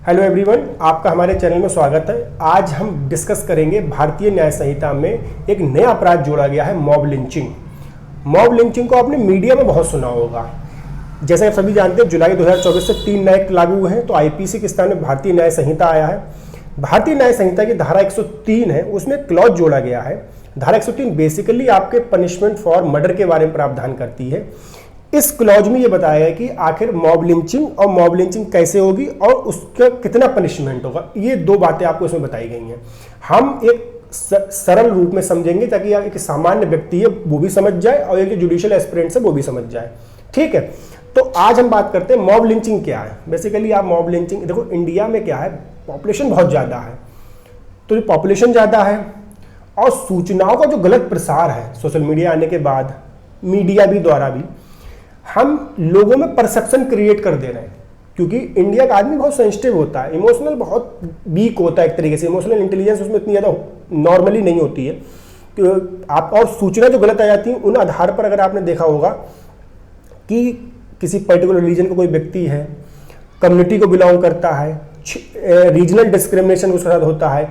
Hello everyone, आपका हमारे channel में स्वागत है। आज हम डिस्कस करेंगे भारतीय न्याय संहिता में एक नया अपराध जोड़ा गया है, मॉब लिंचिंग। मॉब लिंचिंग को आपने मीडिया में बहुत सुना होगा। जैसे आप सभी जानते हैं, जुलाई 2024 से 3 नए एक्ट लागू हुए हैं, तो आईपीसी के स्थान में भारतीय न्याय संहिता आया है। भारतीय न्याय संहिता की धारा 103 है, उसमें क्लॉज जोड़ा गया है। धारा 103 बेसिकली आपके पनिशमेंट फॉर मर्डर के बारे में प्रावधान करती है। इस क्लॉज में ये बताया है कि आखिर मॉब लिंचिंग और मॉब लिंचिंग कैसे होगी और उसका कितना पनिशमेंट होगा। ये दो बातें आपको इसमें बताई गई हैं। हम एक सरल रूप में समझेंगे ताकि एक सामान्य व्यक्ति है वो भी समझ जाए और एक जुडिशियल एस्पिरेंट है वो भी समझ जाए। ठीक है, तो आज हम बात करते हैं मॉब लिंचिंग क्या है। बेसिकली आप मॉब लिंचिंग देखो, इंडिया में क्या है, पॉपुलेशन बहुत ज़्यादा है। तो जो पॉपुलेशन ज़्यादा है और सूचनाओं का जो गलत प्रसार है सोशल मीडिया आने के बाद, मीडिया भी द्वारा भी, हम लोगों में परसेप्शन क्रिएट कर दे रहे हैं। क्योंकि इंडिया का आदमी बहुत सेंसिटिव होता है, इमोशनल बहुत वीक होता है एक तरीके से। इमोशनल इंटेलिजेंस उसमें इतनी ज़्यादा नॉर्मली नहीं होती है कि आप, और सूचना जो गलत आ जाती है उन आधार पर, अगर आपने देखा होगा कि किसी पर्टिकुलर रीजन का कोई व्यक्ति है, कम्युनिटी को बिलोंग करता है, रीजनल डिस्क्रिमिनेशन उसके साथ होता है।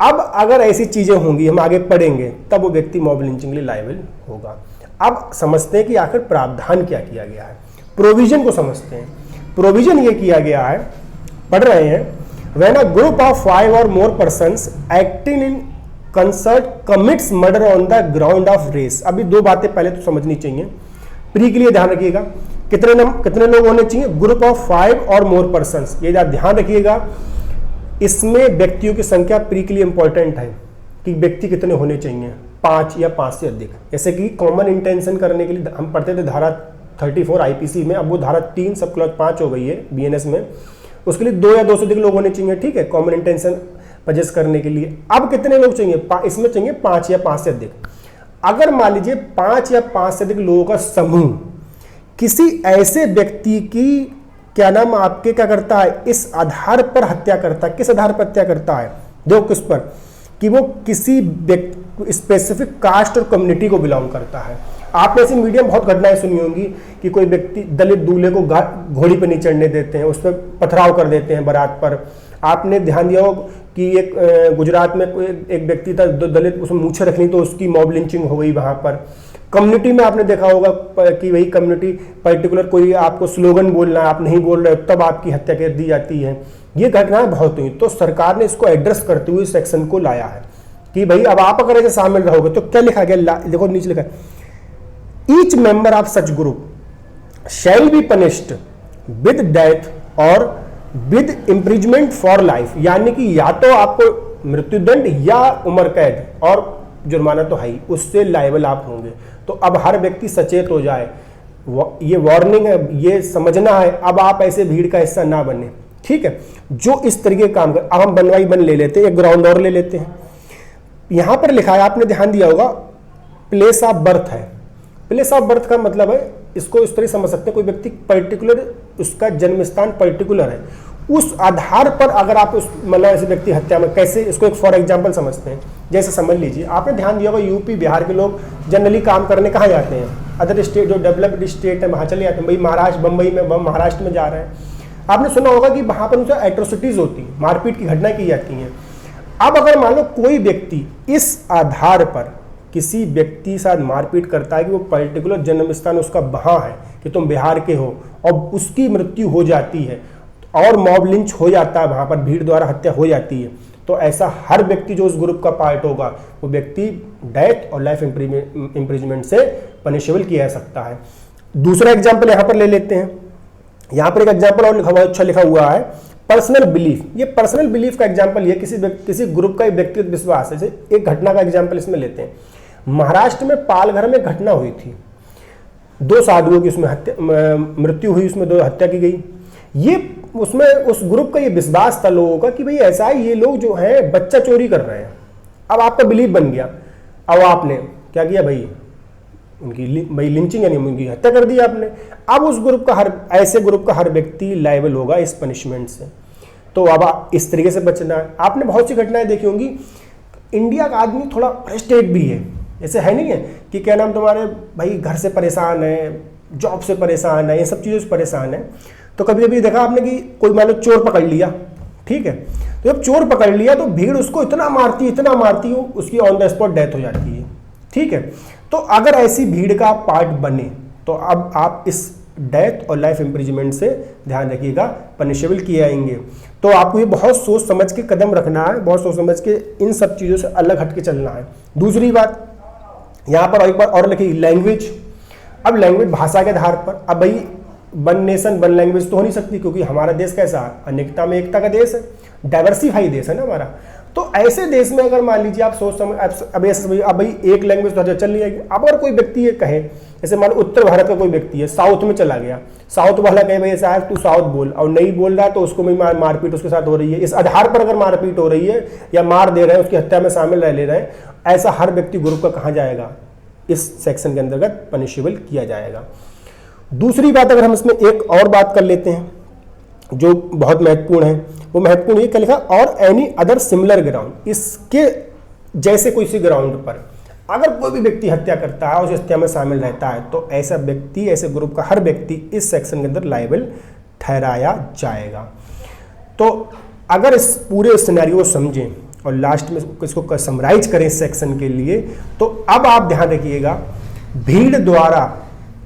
अब अगर ऐसी चीज़ें होंगी, हम आगे पढ़ेंगे, तब वो व्यक्ति मॉब लिंचिंग के लिए लायबल होगा। अब समझते हैं कि आखिर प्रावधान क्या किया गया है, प्रोविजन को समझते हैं। प्रोविजन ये किया गया है, पढ़ रहे हैं, when a group of 5 or more persons acting in concert commits murder on the ground of race. अभी दो बातें पहले तो समझनी चाहिए, प्री के लिए ध्यान रखिएगा। कितने लोग होने चाहिए? Group of 5 or more persons, ये ध्यान रखिएगा। इसमें व्यक्तियों की संख्या प्री के लिए इंपॉर्टेंट है कि व्यक्ति कितने होने चाहिए, 5 या 5 से अधिक। जैसे कि कॉमन इंटेंशन करने के लिए हम पढ़ते थे धारा 34 आईपीसी में, अब वो धारा 3 सब क्लॉज 5 हो गई है बीएनएस में। उसके लिए 2 या 2 से अधिक लोग होने चाहिए, ठीक है, कॉमन इंटेंशन पजेस करने के लिए। अब कितने लोग चाहिए? इसमें चाहिए 5 या 5 से अधिक। अगर मान लीजिए 5 या 5 से अधिक लोगों का समूह किसी ऐसे व्यक्ति की क्या नाम आपके क्या करता है, इस आधार पर हत्या करता है। किस आधार पर हत्या करता है? देखो किस पर, कि वो किसी स्पेसिफिक कास्ट और कम्युनिटी को बिलोंग करता है। आपने ऐसी मीडिया में बहुत घटनाएं सुनी होंगी कि कोई व्यक्ति दलित दूल्हे को घोड़ी पर नहीं चढ़ने देते हैं, उस पर पथराव कर देते हैं बारात पर। आपने ध्यान दिया हो कि एक गुजरात में कोई एक व्यक्ति था दलित, उसमें मूछें रखनी तो उसकी मॉब लिंचिंग हो गई वहां पर। कम्युनिटी में आपने देखा होगा कि वही कम्युनिटी पर्टिकुलर कोई आपको स्लोगन बोलना है, आप नहीं बोल रहे हो, तब आपकी हत्या कर दी जाती है। ये घटनाएं बहुत हुई, तो सरकार ने इसको एड्रेस करते हुए सेक्शन को लाया है कि भाई अब आप अगर ऐसे शामिल रहोगे तो क्या लिखा गया, देखो नीचे लिखा है, each member of such group shall be punished with death और विद इम्प्रिजमेंट फॉर लाइफ। यानी कि या तो आपको मृत्युदंड या उम्र कैद और जुर्माना तो है ही, उससे लायबल आप होंगे। तो अब हर व्यक्ति सचेत हो जाए, ये वार्निंग है, ये समझना है। अब आप ऐसे भीड़ का हिस्सा ना बने, ठीक है, जो इस तरीके का काम कर। अब हम बनवाई बन ले लेते हैं, एक ग्राउंड और ले लेते हैं। यहां पर लिखा है, आपने ध्यान दिया होगा, प्लेस ऑफ बर्थ है। प्लेस ऑफ बर्थ का मतलब है, इसको इस तरह समझ सकते हैं, कोई व्यक्ति पर्टिकुलर, उसका जन्म स्थान पर्टिकुलर है, उस आधार पर अगर आप उस मतलब ऐसे व्यक्ति हत्या में कैसे, इसको एक फॉर एग्जांपल समझते हैं। जैसे समझ लीजिए, आपने ध्यान दिया होगा यूपी बिहार के लोग जनरली काम करने कहाँ जाते हैं? अदर स्टेट, जो डेवलप्ड स्टेट है वहाँ चले जाते हैं। भाई महाराष्ट्र, बम्बई में, महाराष्ट्र में जा रहे हैं, आपने सुना होगा कि वहाँ पर उनसे एट्रोसिटीज होती है, मारपीट की घटनाएं की जाती हैं। अब अगर मान लो कोई व्यक्ति इस आधार पर किसी व्यक्ति के साथ मारपीट करता है कि वो पर्टिकुलर जन्म स्थान उसका वहाँ है, कि तुम बिहार के हो, और उसकी मृत्यु हो जाती है और मॉब लिंच हो जाता है, वहाँ पर भीड़ द्वारा हत्या हो जाती है, तो ऐसा हर व्यक्ति जो उस ग्रुप का पार्ट होगा, वो व्यक्ति डेथ और लाइफ इम्प्रिजमेंट से पनिशेबल किया जा सकता है। दूसरा एग्जाम्पल यहाँ पर ले लेते हैं। यहाँ पर एक एग्जाम्पल और लिखा हुआ, अच्छा लिखा हुआ है, पर्सनल बिलीफ। ये पर्सनल बिलीफ का एग्जाम्पल ये किसी ग्रुप का व्यक्तिगत विश्वास है। जैसे एक घटना का एग्जाम्पल इसमें लेते हैं। महाराष्ट्र में पालघर में घटना हुई थी, 2 साधुओं की उसमें मृत्यु हुई, उसमें 2 हत्या की गई। ये उसमें उस ग्रुप का ये विश्वास था लोगों का कि भाई ऐसा है, ये लोग जो है बच्चा चोरी कर रहे हैं। अब आपका बिलीफ बन गया, अब आपने क्या किया भाई, उनकी भाई लिंचिंग यानी उनकी हत्या कर दी आपने। अब उस ग्रुप का ऐसे ग्रुप का हर व्यक्ति लायबल होगा इस पनिशमेंट से। तो अब इस तरीके से बचना है। आपने बहुत सी घटनाएं देखी होंगी। इंडिया का आदमी थोड़ा फ्रस्ट्रेट भी है, ऐसे है नहीं है कि क्या नाम तुम्हारे भाई घर से परेशान है, जॉब से परेशान है, ये सब चीज़ों से परेशान है। तो कभी कभी देखा आपने कि कोई मान लो चोर पकड़ लिया, ठीक है। तो जब चोर पकड़ लिया तो भीड़ उसको इतना मारती है, उसकी ऑन द स्पॉट डेथ हो जाती है, ठीक है। तो अगर ऐसी भीड़ का पार्ट बने तो अब आप इस डेथ और लाइफ इम्प्रिजमेंट से ध्यान रखिएगा, पनिशेबल किए जाएंगे। तो आपको ये बहुत सोच समझ के कदम रखना है, बहुत सोच समझ के इन सब चीज़ों से अलग हट के चलना है। दूसरी बात यहाँ पर एक बार और लिखिए, लैंग्वेज। अब लैंग्वेज भाषा के आधार पर, अब भाई वन नेशन वन लैंग्वेज तो हो नहीं सकती, क्योंकि हमारा देश कैसा है, अनेकता में एकता का देश है, डाइवर्सिफाई देश है ना हमारा। तो ऐसे देश में अगर मान लीजिए आप सोच समझ अब भाई एक लैंग्वेज तो चल नहीं आएगी। अब अगर कोई व्यक्ति ये कहे, जैसे मान उत्तर भारत का कोई व्यक्ति है, साउथ में चला गया, साउथ वाला कहे भाई साहब तू साउथ बोल, और नहीं बोल रहा तो उसको भी मारपीट उसके साथ हो रही है, इस आधार पर अगर मारपीट हो रही है या मार दे रहे हैं, उसकी हत्या में शामिल रह ले रहे हैं, ऐसा हर व्यक्ति ग्रुप का कहाँ जाएगा, इस सेक्शन के अंतर्गत पनिशेबल किया जाएगा। दूसरी बात अगर हम इसमें एक और बात कर लेते हैं जो बहुत महत्वपूर्ण है, वो महत्वपूर्ण ये क्या लिखा, और एनी अदर सिमिलर ग्राउंड, इसके जैसे कोई सी ग्राउंड पर अगर कोई भी व्यक्ति हत्या करता है, उस हत्या में शामिल रहता है, तो ऐसा व्यक्ति, ऐसे ग्रुप का हर व्यक्ति इस सेक्शन के अंदर लायबल ठहराया जाएगा। तो अगर इस पूरे सिनेरियो को समझें और लास्ट में इसको समराइज करें इस सेक्शन के लिए, तो अब आप ध्यान रखिएगा, भीड़ द्वारा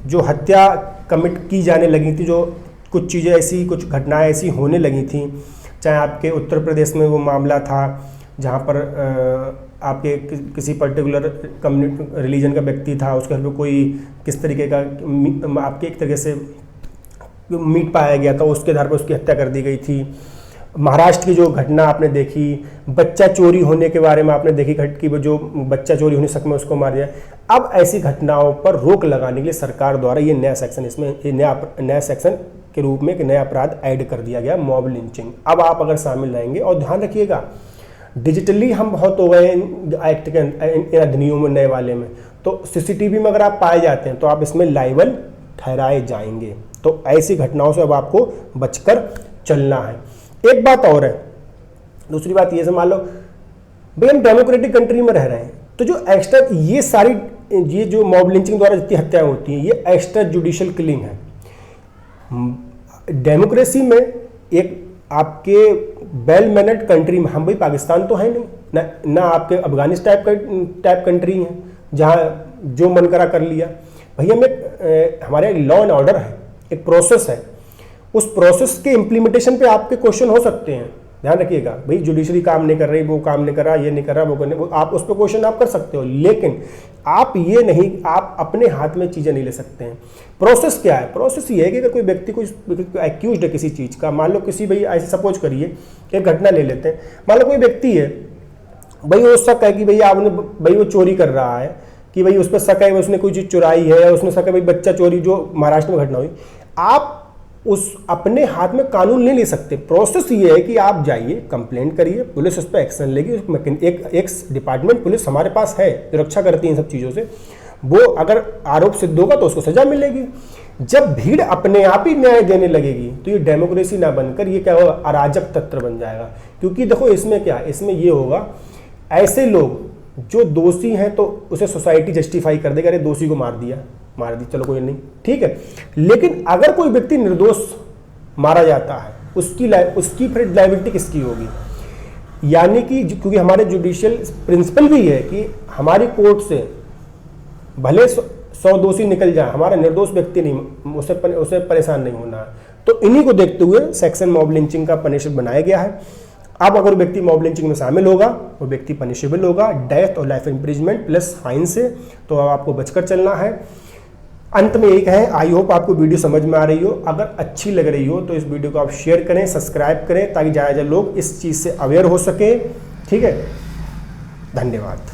जो हत्या कमिट की जाने लगी थी, जो कुछ चीज़ें ऐसी, कुछ घटनाएं ऐसी होने लगी थी, चाहे आपके उत्तर प्रदेश में वो मामला था जहाँ पर आपके किसी पर्टिकुलर कम्युनिटी रिलीजन का व्यक्ति था, उसके घर पे कोई किस तरीके का आपके एक तरीके से मीट पाया गया था, उसके आधार पर उसकी हत्या कर दी गई थी। महाराष्ट्र की जो घटना आपने देखी, बच्चा चोरी होने के बारे में आपने देखी कि वो जो बच्चा चोरी होने शक में उसको मार दिया। अब ऐसी घटनाओं पर रोक लगाने के लिए सरकार द्वारा ये नया सेक्शन, इसमें ये नया सेक्शन के रूप में एक नया अपराध ऐड कर दिया गया, मॉब लिंचिंग। अब आप अगर शामिल रहेंगे, और ध्यान रखिएगा डिजिटली हम बहुत हो गए एक्ट के अधिनियम में नए वाले में, तो सीसीटीवी में अगर आप पाए जाते हैं तो आप इसमें लायबल ठहराए जाएंगे। तो ऐसी घटनाओं से अब आपको बचकर चलना है। एक बात और है, दूसरी बात ये, मान लो भाई हम डेमोक्रेटिक कंट्री में रह रहे हैं, तो जो एक्स्ट्रा ये जो मॉब लिंचिंग द्वारा जितनी हत्याएं होती हैं, ये एक्स्ट्रा जुडिशियल किलिंग है। डेमोक्रेसी में एक आपके वेल मैनर्ड कंट्री में, हम भाई पाकिस्तान तो है नहीं ना आपके अफगानिस्तान टाइप कंट्री है जहाँ जो मन करा कर लिया। भैया में हमारे लॉ एंड ऑर्डर है, एक प्रोसेस है, उस प्रोसेस के इम्प्लीमेंटेशन पे आपके क्वेश्चन हो सकते हैं। ध्यान रखिएगा, भाई जुडिशरी काम नहीं कर रही, वो काम नहीं कर रहा, ये नहीं कर रहा, वो करने, आप उस पर क्वेश्चन आप कर सकते हो, लेकिन आप ये नहीं, आप अपने हाथ में चीज़ें नहीं ले सकते हैं। प्रोसेस क्या है? प्रोसेस ये है कि अगर कोई व्यक्ति को एक्यूज है किसी चीज़ का, मान लो किसी, भाई ऐसे सपोज करिए एक घटना ले लेते हैं, मान लो कोई व्यक्ति है, भाई वो शक है कि भाई आपने, भाई वो चोरी कर रहा है, कि भाई उस पर शक है उसने कोई चीज़ चुराई है, या उसने शक है भाई बच्चा चोरी जो महाराष्ट्र में घटना हुई, आप उस अपने हाथ में कानून नहीं ले सकते। प्रोसेस ये है कि आप जाइए, कंप्लेंट करिए, पुलिस उस पर एक्शन लेगी। एक डिपार्टमेंट पुलिस हमारे पास है जो रक्षा करती है इन सब चीज़ों से, वो अगर आरोप सिद्ध होगा तो उसको सजा मिलेगी। जब भीड़ अपने आप ही न्याय देने लगेगी तो ये डेमोक्रेसी ना बनकर ये क्या होगा, अराजक तंत्र बन जाएगा। क्योंकि देखो इसमें क्या, इसमें ये होगा, ऐसे लोग जो दोषी हैं तो उसे सोसाइटी जस्टिफाई कर देगा, अरे दोषी को मार दी, चलो कोई नहीं, ठीक है। लेकिन अगर कोई व्यक्ति निर्दोष मारा जाता है, उसकी फिर लायबिलिटी किसकी होगी? यानी कि क्योंकि हमारे जुडिशियल प्रिंसिपल भी है कि हमारी कोर्ट से भले 100 दोषी निकल जाए, हमारा निर्दोष व्यक्ति नहीं, उसे परेशान नहीं होना है। तो इन्हीं को देखते हुए सेक्शन मॉब लिंचिंग का पनिशमेंट बनाया गया है। अब अगर व्यक्ति मॉब लिंचिंग में शामिल होगा, वो व्यक्ति पनिशेबल होगा डेथ और लाइफ इम्प्रिजमेंट प्लस फाइन से। तो अब आपको बचकर चलना है। अंत में एक है, आई होप आपको वीडियो समझ में आ रही हो। अगर अच्छी लग रही हो तो इस वीडियो को आप शेयर करें, सब्सक्राइब करें, ताकि ज़्यादा लोग इस चीज़ से अवेयर हो सके। ठीक है, धन्यवाद।